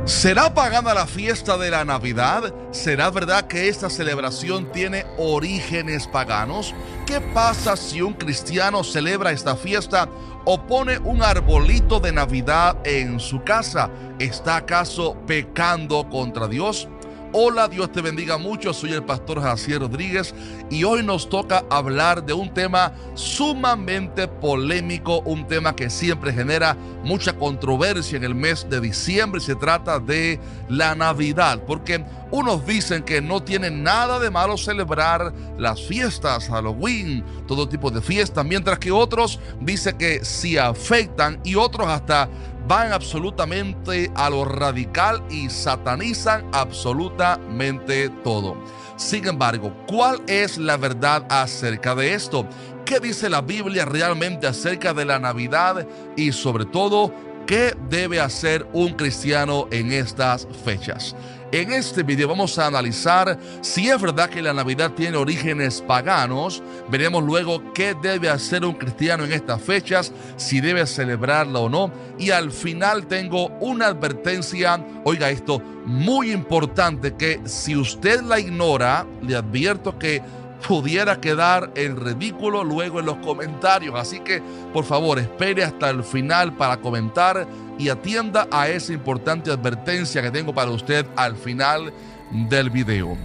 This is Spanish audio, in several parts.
¿Será pagana la fiesta de la Navidad? ¿Será verdad que esta celebración tiene orígenes paganos? ¿Qué pasa si un cristiano celebra esta fiesta o pone un arbolito de Navidad en su casa? ¿Está acaso pecando contra Dios? Hola, Dios te bendiga mucho, soy el pastor Jaciel Rodríguez y hoy nos toca hablar de un tema sumamente polémico, un tema que siempre genera mucha controversia en el mes de diciembre. Se trata de la Navidad, porque unos dicen que no tiene nada de malo celebrar las fiestas, Halloween, todo tipo de fiestas, mientras que otros dicen que sí afectan y otros hasta van absolutamente a lo radical y satanizan absolutamente todo. Sin embargo, ¿cuál es la verdad acerca de esto? ¿Qué dice la Biblia realmente acerca de la Navidad? Y sobre todo, ¿qué debe hacer un cristiano en estas fechas? En este video vamos a analizar si es verdad que la Navidad tiene orígenes paganos. Veremos luego qué debe hacer un cristiano en estas fechas, si debe celebrarla o no. Y al final tengo una advertencia, oiga esto, muy importante, que si usted la ignora, le advierto que pudiera quedar en ridículo luego en los comentarios. Así que, por favor, espere hasta el final para comentar y atienda a esa importante advertencia que tengo para usted al final del video.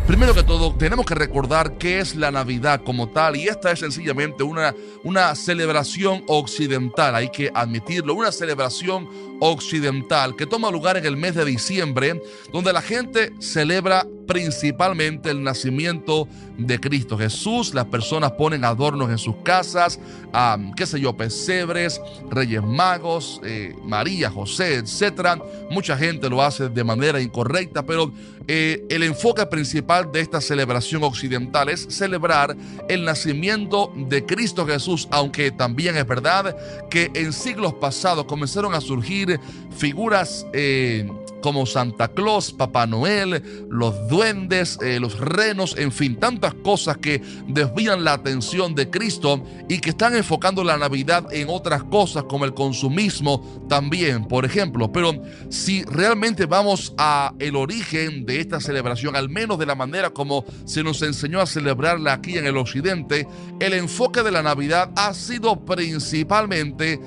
Primero que todo, tenemos que recordar qué es la Navidad como tal, y esta es sencillamente una celebración occidental, hay que admitirlo, una celebración occidental que toma lugar en el mes de diciembre, donde la gente celebra principalmente el nacimiento de Cristo Jesús. Las personas ponen adornos en sus casas, pesebres, reyes magos, María, José, etcétera. Mucha gente lo hace de manera incorrecta, pero el enfoque principal de esta celebración occidental es celebrar el nacimiento de Cristo Jesús, aunque también es verdad que en siglos pasados comenzaron a surgir figuras como Santa Claus, Papá Noel, los duendes, los renos, en fin, tantas cosas que desvían la atención de Cristo y que están enfocando la Navidad en otras cosas como el consumismo también, por ejemplo. Pero si realmente vamos a el origen de esta celebración, al menos de la manera como se nos enseñó a celebrarla aquí en el occidente, el enfoque de la Navidad ha sido principalmente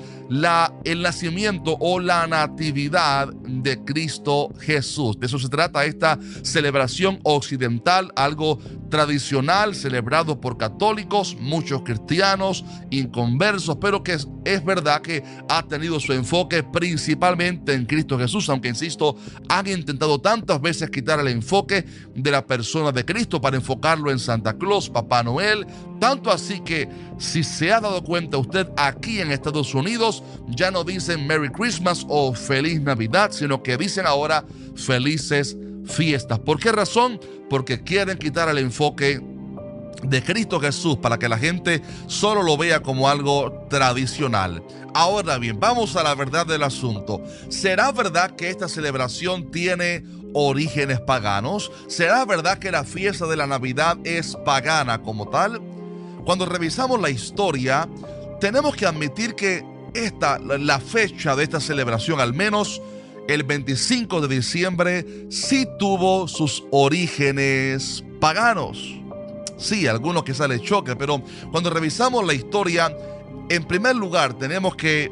el nacimiento o la natividad de Cristo Jesús. De eso se trata esta celebración occidental, algo tradicional celebrado por católicos, muchos cristianos, inconversos, pero que es verdad que ha tenido su enfoque principalmente en Cristo Jesús, aunque insisto, han intentado tantas veces quitar el enfoque de la persona de Cristo para enfocarlo en Santa Claus, Papá Noel, tanto así que si se ha dado cuenta usted, aquí en Estados Unidos ya no dicen Merry Christmas o Feliz Navidad, sino que dicen ahora Felices Fiestas. ¿Por qué razón? Porque quieren quitar el enfoque de Cristo Jesús para que la gente solo lo vea como algo tradicional. Ahora bien, vamos a la verdad del asunto. ¿Será verdad que esta celebración tiene orígenes paganos? ¿Será verdad que la fiesta de la Navidad es pagana como tal? Cuando revisamos la historia, tenemos que admitir que la fecha de esta celebración, al menos el 25 de diciembre, sí tuvo sus orígenes paganos. Sí, algunos quizás les choque, pero cuando revisamos la historia, en primer lugar tenemos que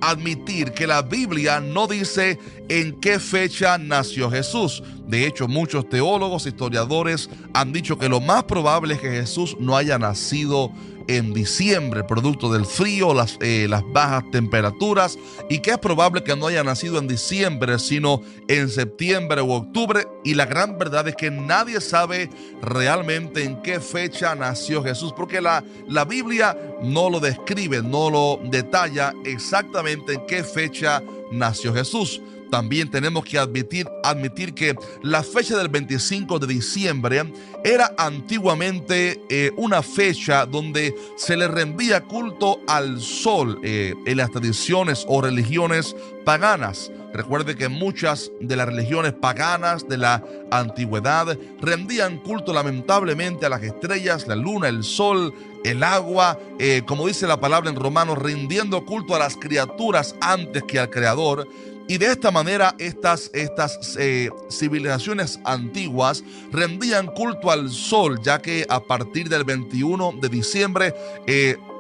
admitir que la Biblia no dice en qué fecha nació Jesús. De hecho, muchos teólogos, historiadores han dicho que lo más probable es que Jesús no haya nacido en diciembre, producto del frío, las bajas temperaturas, y que es probable que no haya nacido en diciembre, sino en septiembre u octubre. Y la gran verdad es que nadie sabe realmente en qué fecha nació Jesús, porque la Biblia no lo describe, no lo detalla exactamente en qué fecha nació Jesús. También tenemos que admitir que la fecha del 25 de diciembre era antiguamente una fecha donde se le rendía culto al sol en las tradiciones o religiones paganas. Recuerde que muchas de las religiones paganas de la antigüedad rendían culto lamentablemente a las estrellas, la luna, el sol, el agua, como dice la palabra en Romanos, rindiendo culto a las criaturas antes que al Creador. Y de esta manera estas civilizaciones antiguas rendían culto al sol, ya que a partir del 21 de diciembre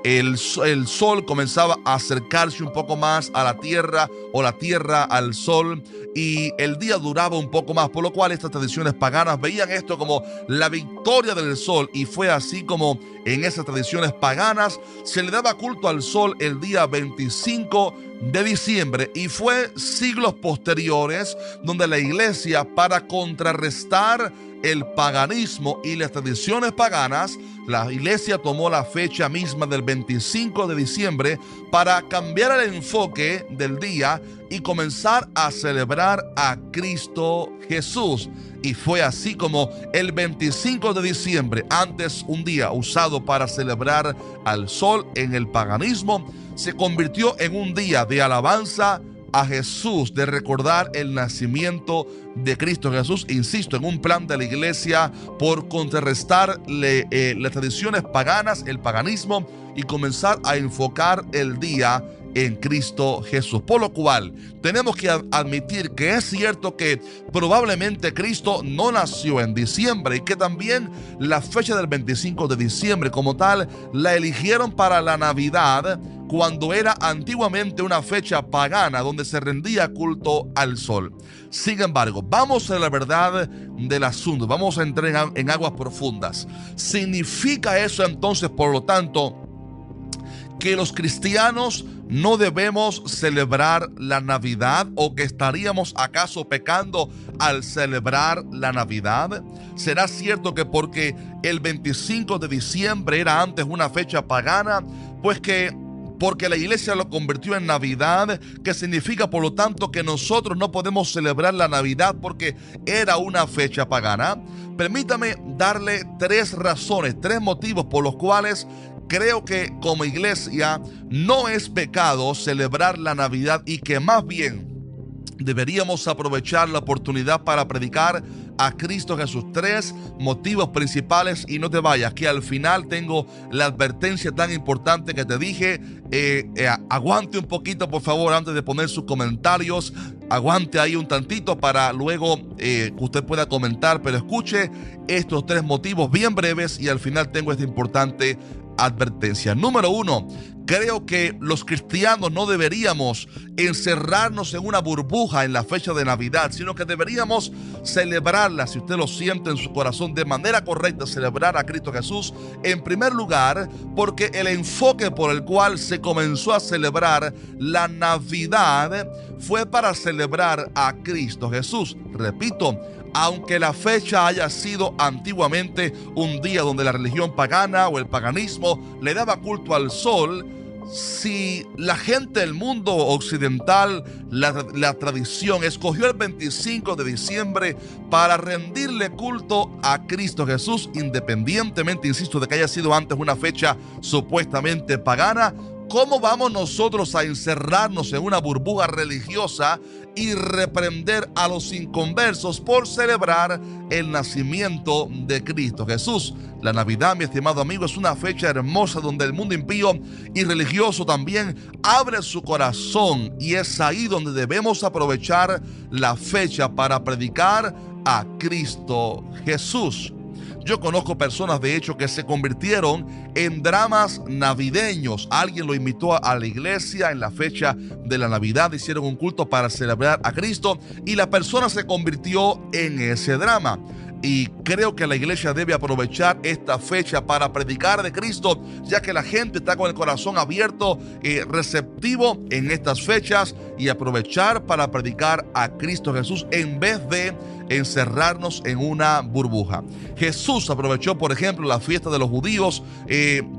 el sol comenzaba a acercarse un poco más a la tierra, o la tierra al sol, y el día duraba un poco más, por lo cual estas tradiciones paganas veían esto como la victoria del sol, y fue así como en esas tradiciones paganas se le daba culto al sol el día 25 de diciembre, y fue siglos posteriores donde la iglesia, para contrarrestar el paganismo y las tradiciones paganas, la iglesia tomó la fecha misma del 25 de diciembre para cambiar el enfoque del día y comenzar a celebrar a Cristo Jesús. Y fue así como el 25 de diciembre, antes un día usado para celebrar al sol en el paganismo, se convirtió en un día de alabanza a Jesús, de recordar el nacimiento de Cristo Jesús, insisto, en un plan de la iglesia por contrarrestar las tradiciones paganas, el paganismo, y comenzar a enfocar el día en Cristo Jesús. Por lo cual tenemos que admitir que es cierto que probablemente Cristo no nació en diciembre, y que también la fecha del 25 de diciembre como tal la eligieron para la Navidad, cuando era antiguamente una fecha pagana donde se rendía culto al sol. Sin embargo, vamos a la verdad del asunto, vamos a entrar en aguas profundas. ¿Significa eso entonces, por lo tanto, que los cristianos no debemos celebrar la Navidad, o que estaríamos acaso pecando al celebrar la Navidad? ¿Será cierto que porque el 25 de diciembre era antes una fecha pagana, pues que porque la iglesia lo convirtió en Navidad, que significa por lo tanto que nosotros no podemos celebrar la Navidad porque era una fecha pagana? Permítame darle tres razones, tres motivos por los cuales creo que como iglesia no es pecado celebrar la Navidad, y que más bien deberíamos aprovechar la oportunidad para predicar a Cristo Jesús. Tres motivos principales, y no te vayas, que al final tengo la advertencia tan importante que te dije. Aguante un poquito, por favor, antes de poner sus comentarios. Aguante ahí un tantito para luego que usted pueda comentar, pero escuche estos tres motivos bien breves y al final tengo esta importante advertencia. Número uno, creo que los cristianos no deberíamos encerrarnos en una burbuja en la fecha de Navidad, sino que deberíamos celebrarla, si usted lo siente en su corazón, de manera correcta, celebrar a Cristo Jesús en primer lugar, porque el enfoque por el cual se comenzó a celebrar la Navidad fue para celebrar a Cristo Jesús. Repito, aunque la fecha haya sido antiguamente un día donde la religión pagana o el paganismo le daba culto al sol, si la gente del mundo occidental, la tradición, escogió el 25 de diciembre para rendirle culto a Cristo Jesús, independientemente, insisto, de que haya sido antes una fecha supuestamente pagana, ¿cómo vamos nosotros a encerrarnos en una burbuja religiosa y reprender a los inconversos por celebrar el nacimiento de Cristo Jesús? La Navidad, mi estimado amigo, es una fecha hermosa donde el mundo impío y religioso también abre su corazón, y es ahí donde debemos aprovechar la fecha para predicar a Cristo Jesús. Yo conozco personas, de hecho, que se convirtieron en dramas navideños. Alguien lo invitó a la iglesia en la fecha de la Navidad, hicieron un culto para celebrar a Cristo y la persona se convirtió en ese drama. Y creo que la iglesia debe aprovechar esta fecha para predicar de Cristo, ya que la gente está con el corazón abierto y receptivo en estas fechas, y aprovechar para predicar a Cristo Jesús en vez de encerrarnos en una burbuja. Jesús aprovechó, por ejemplo, la fiesta de los judíos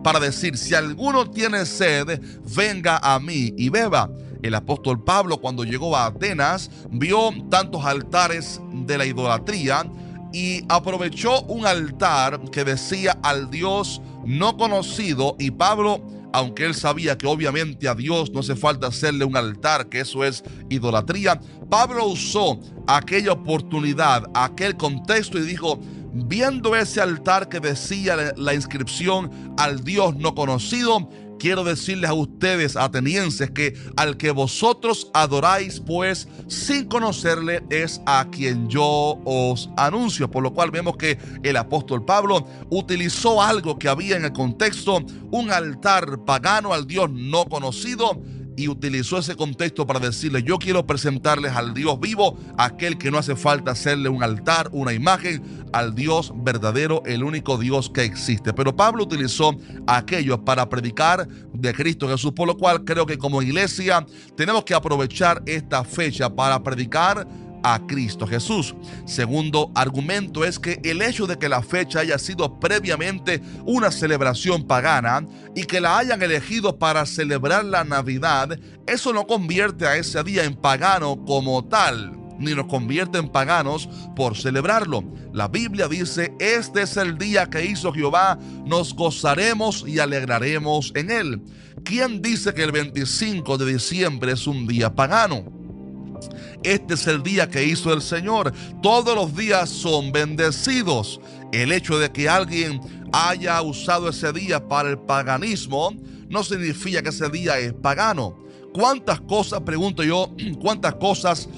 para decir: si alguno tiene sed, venga a mí y beba. El apóstol Pablo, cuando llegó a Atenas, vio tantos altares de la idolatría y aprovechó un altar que decía al Dios no conocido, y Pablo, aunque él sabía que obviamente a Dios no hace falta hacerle un altar, que eso es idolatría, Pablo usó aquella oportunidad, aquel contexto, y dijo: viendo ese altar que decía la inscripción al Dios no conocido, quiero decirles a ustedes, atenienses, que al que vosotros adoráis, pues sin conocerle, es a quien yo os anuncio. Por lo cual vemos que el apóstol Pablo utilizó algo que había en el contexto, un altar pagano al Dios no conocido, y utilizó ese contexto para decirle: yo quiero presentarles al Dios vivo, aquel que no hace falta hacerle un altar, una imagen, al Dios verdadero, el único Dios que existe. Pero Pablo utilizó aquello para predicar de Cristo Jesús, por lo cual creo que como iglesia tenemos que aprovechar esta fecha para predicar a Cristo Jesús. Segundo argumento es que el hecho de que la fecha haya sido previamente una celebración pagana y que la hayan elegido para celebrar la Navidad, eso no convierte a ese día en pagano como tal, ni nos convierte en paganos por celebrarlo. La Biblia dice: este es el día que hizo Jehová, nos gozaremos y alegraremos en él. ¿Quién dice que el 25 de diciembre es un día pagano? Este es el día que hizo el Señor. Todos los días son bendecidos. El hecho de que alguien haya usado ese día para el paganismo no significa que ese día es pagano. ¿Cuántas cosas, pregunto yo, cuántas cosas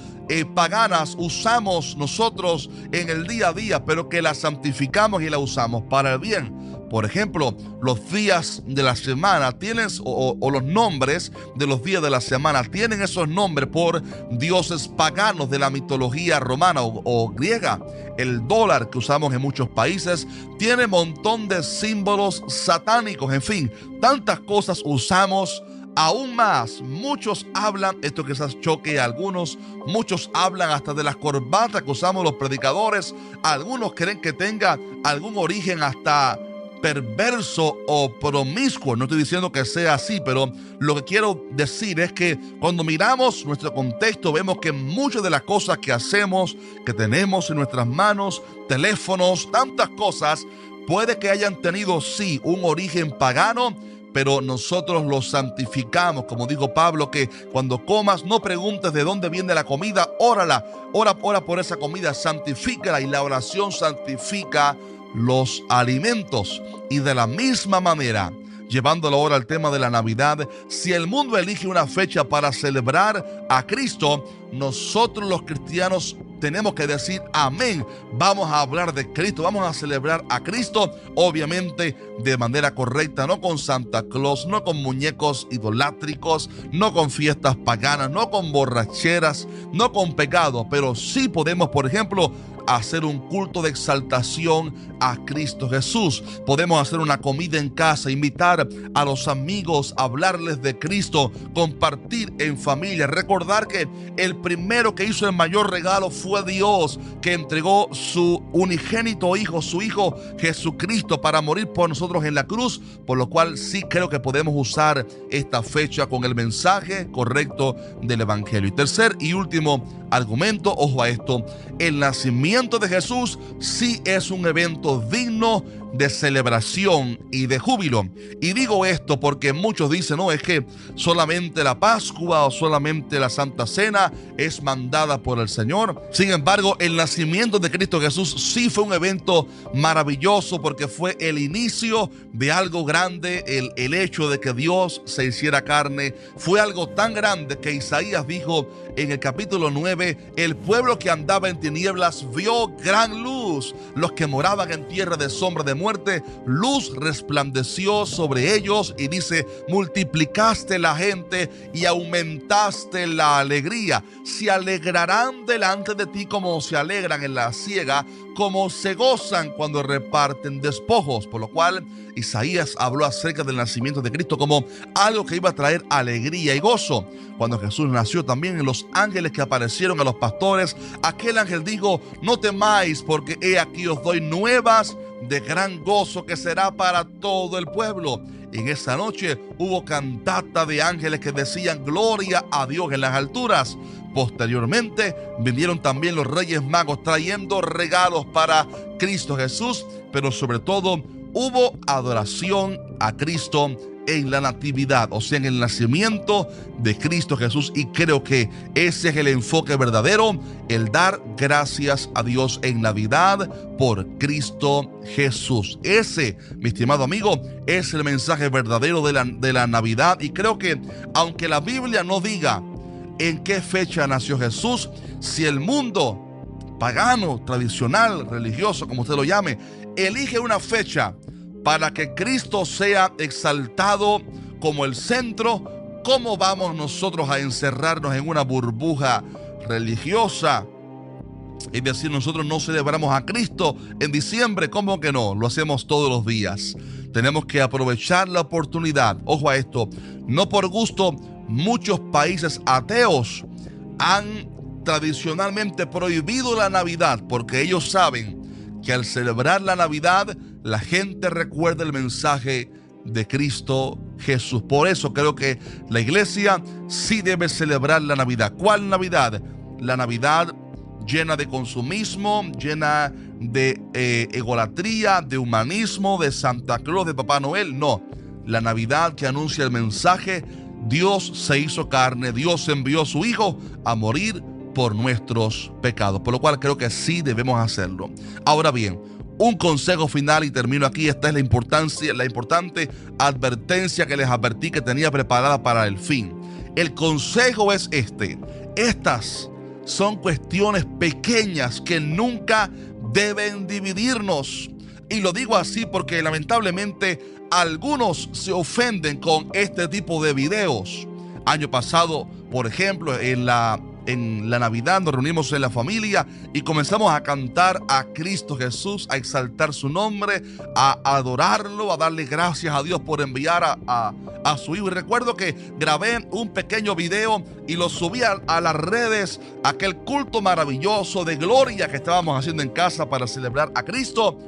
paganas usamos nosotros en el día a día, pero que las santificamos y las usamos para el bien? Por ejemplo, los días de la semana tienen, o los nombres de los días de la semana tienen esos nombres por dioses paganos de la mitología romana o griega. El dólar que usamos en muchos países tiene un montón de símbolos satánicos. En fin, tantas cosas usamos. Aún más, muchos hablan, esto quizás choque a algunos, muchos hablan hasta de las corbatas que usamos los predicadores. Algunos creen que tenga algún origen hasta perverso o promiscuo. No estoy diciendo que sea así, pero lo que quiero decir es que cuando miramos nuestro contexto, vemos que muchas de las cosas que hacemos, que tenemos en nuestras manos, teléfonos, tantas cosas, puede que hayan tenido, sí, un origen pagano, pero nosotros los santificamos. Como dijo Pablo, que cuando comas no preguntes de dónde viene la comida, ora por esa comida, santifícala, y la oración santifica los alimentos. Y de la misma manera, llevándolo ahora al tema de la Navidad, si el mundo elige una fecha para celebrar a Cristo, nosotros los cristianos tenemos que decir amén. Vamos a hablar de Cristo, vamos a celebrar a Cristo, obviamente de manera correcta, no con Santa Claus, no con muñecos idolátricos, no con fiestas paganas, no con borracheras, no con pecado, pero sí podemos, por ejemplo, hacer un culto de exaltación a Cristo Jesús. Podemos hacer una comida en casa, invitar a los amigos, hablarles de Cristo, compartir en familia, recordar que el primero que hizo el mayor regalo fue Dios, que entregó su unigénito Hijo, su Hijo Jesucristo, para morir por nosotros en la cruz, por lo cual sí creo que podemos usar esta fecha con el mensaje correcto del Evangelio. Y tercer y último argumento, ojo a esto: el nacimiento de Jesús sí es un evento digno de celebración y de júbilo. Y digo esto porque muchos dicen: no, es que solamente la Pascua o solamente la Santa Cena es mandada por el Señor. Sin embargo, el nacimiento de Cristo Jesús sí fue un evento maravilloso, porque fue el inicio de algo grande. El hecho de que Dios se hiciera carne fue algo tan grande que Isaías dijo en el capítulo 9: el pueblo que andaba en tinieblas vio gran luz, los que moraban en tierra de sombra de muerte, luz resplandeció sobre ellos. Y dice: multiplicaste la gente y aumentaste la alegría. Se alegrarán delante de ti como se alegran en la siega, como se gozan cuando reparten despojos. Por lo cual Isaías habló acerca del nacimiento de Cristo como algo que iba a traer alegría y gozo. Cuando Jesús nació, también en los ángeles que aparecieron a los pastores, aquel ángel dijo: no temáis, porque he aquí os doy nuevas de gran gozo, que será para todo el pueblo. En esa noche hubo cantata de ángeles que decían: gloria a Dios en las alturas. Posteriormente vinieron también los Reyes Magos trayendo regalos para Cristo Jesús, pero sobre todo hubo adoración a Cristo en la natividad, o sea, en el nacimiento de Cristo Jesús. Y creo que ese es el enfoque verdadero, el dar gracias a Dios en Navidad por Cristo Jesús. Ese, mi estimado amigo, es el mensaje verdadero de la Navidad. Y creo que aunque la Biblia no diga en qué fecha nació Jesús, si el mundo pagano, tradicional, religioso, como usted lo llame, elige una fecha para que Cristo sea exaltado como el centro, ¿cómo vamos nosotros a encerrarnos en una burbuja religiosa? Es decir, nosotros no celebramos a Cristo en diciembre. ¿Cómo que no? Lo hacemos todos los días. Tenemos que aprovechar la oportunidad. Ojo a esto, no por gusto, muchos países ateos han tradicionalmente prohibido la Navidad porque ellos saben que al celebrar la Navidad la gente recuerda el mensaje de Cristo Jesús. Por eso creo que la iglesia sí debe celebrar la Navidad. ¿Cuál Navidad? La Navidad llena de consumismo, llena de egolatría, de humanismo, de Santa Claus, de Papá Noel. No, la Navidad que anuncia el mensaje: Dios se hizo carne, Dios envió a su Hijo a morir por nuestros pecados, por lo cual creo que sí debemos hacerlo. Ahora bien, un consejo final y termino aquí. Esta es la importante advertencia que les advertí que tenía preparada para el fin. El consejo es este: estas son cuestiones pequeñas que nunca deben dividirnos. Y lo digo así porque lamentablemente algunos se ofenden con este tipo de videos. Año pasado, por ejemplo, en la Navidad nos reunimos en la familia y comenzamos a cantar a Cristo Jesús, a exaltar su nombre, a adorarlo, a darle gracias a Dios por enviar a su Hijo. Y recuerdo que grabé un pequeño video y lo subí a las redes, aquel culto maravilloso de gloria que estábamos haciendo en casa para celebrar a Cristo.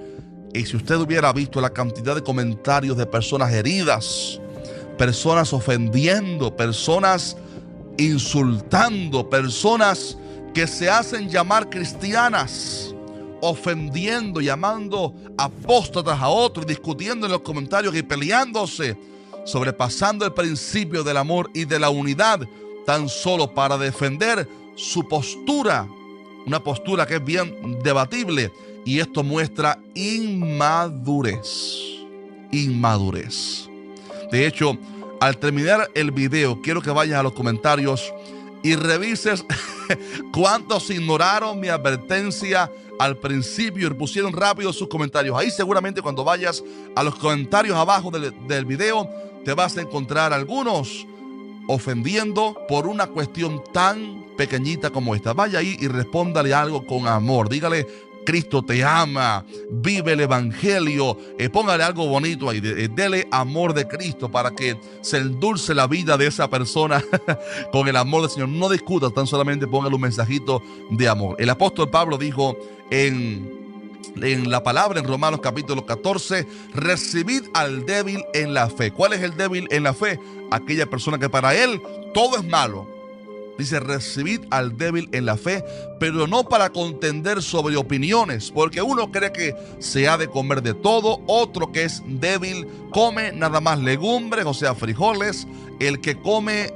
Y si usted hubiera visto la cantidad de comentarios de personas heridas, personas ofendiendo, personas insultando, personas que se hacen llamar cristianas, ofendiendo, llamando apóstatas a otros, discutiendo en los comentarios y peleándose, sobrepasando el principio del amor y de la unidad, tan solo para defender su postura, una postura que es bien debatible. Y esto muestra inmadurez. De hecho, al terminar el video, quiero que vayas a los comentarios y revises cuántos ignoraron mi advertencia al principio y pusieron rápido sus comentarios. Ahí seguramente cuando vayas a los comentarios abajo del video, te vas a encontrar algunos ofendiendo por una cuestión tan pequeñita como esta. Vaya ahí y respóndale algo con amor. Dígale: Cristo te ama, vive el evangelio, póngale algo bonito ahí, dele amor de Cristo para que se endulce la vida de esa persona con el amor del Señor. No discutas, tan solamente póngale un mensajito de amor. El apóstol Pablo dijo en la palabra en Romanos capítulo 14: recibid al débil en la fe. ¿Cuál es el débil en la fe? Aquella persona que para él todo es malo. Dice: recibid al débil en la fe, pero no para contender sobre opiniones, porque uno cree que se ha de comer de todo, otro que es débil come nada más legumbres, o sea, frijoles. El que come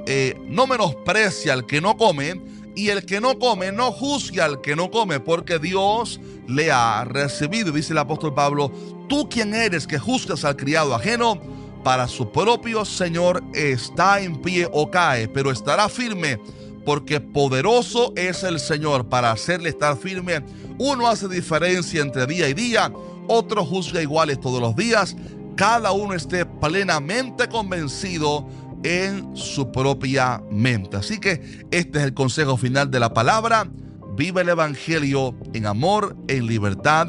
no menosprecia al que no come, y el que no come no juzga al que no come, porque Dios le ha recibido. Dice el apóstol Pablo: ¿tú quién eres que juzgas al criado ajeno? Para su propio Señor está en pie o cae, pero estará firme, porque poderoso es el Señor para hacerle estar firme. Uno hace diferencia entre día y día, otro juzga iguales todos los días. Cada uno esté plenamente convencido en su propia mente. Así que este es el consejo final de la palabra: vive el evangelio en amor, en libertad,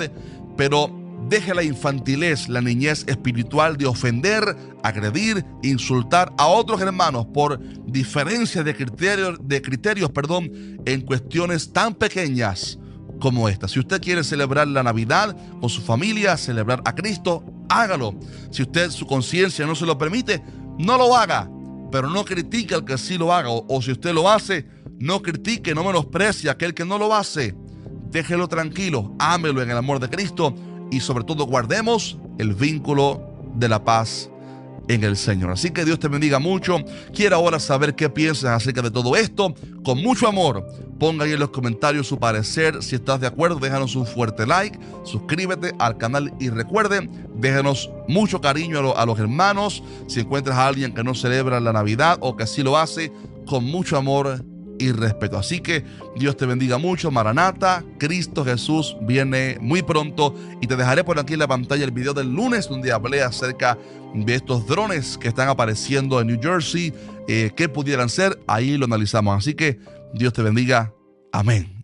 pero deje la infantilez, la niñez espiritual de ofender, agredir, insultar a otros hermanos por diferencia de criterios, en cuestiones tan pequeñas como esta. Si usted quiere celebrar la Navidad con su familia, celebrar a Cristo, hágalo. Si su conciencia no se lo permite, no lo haga, pero no critique al que sí lo haga. O si usted lo hace, no critique, no menosprecie a aquel que no lo hace. Déjelo tranquilo, ámelo en el amor de Cristo. Y sobre todo guardemos el vínculo de la paz en el Señor. Así que Dios te bendiga mucho. Quiero ahora saber qué piensas acerca de todo esto. Con mucho amor, ponga ahí en los comentarios su parecer. Si estás de acuerdo, déjanos un fuerte like, suscríbete al canal y recuerde, déjanos mucho cariño a los hermanos. Si encuentras a alguien que no celebra la Navidad o que sí lo hace, con mucho amor y respeto. Así que Dios te bendiga mucho. Maranata, Cristo Jesús viene muy pronto, y te dejaré por aquí en la pantalla el video del lunes donde hablé acerca de estos drones que están apareciendo en New Jersey, qué pudieran ser. Ahí lo analizamos. Así que Dios te bendiga. Amén.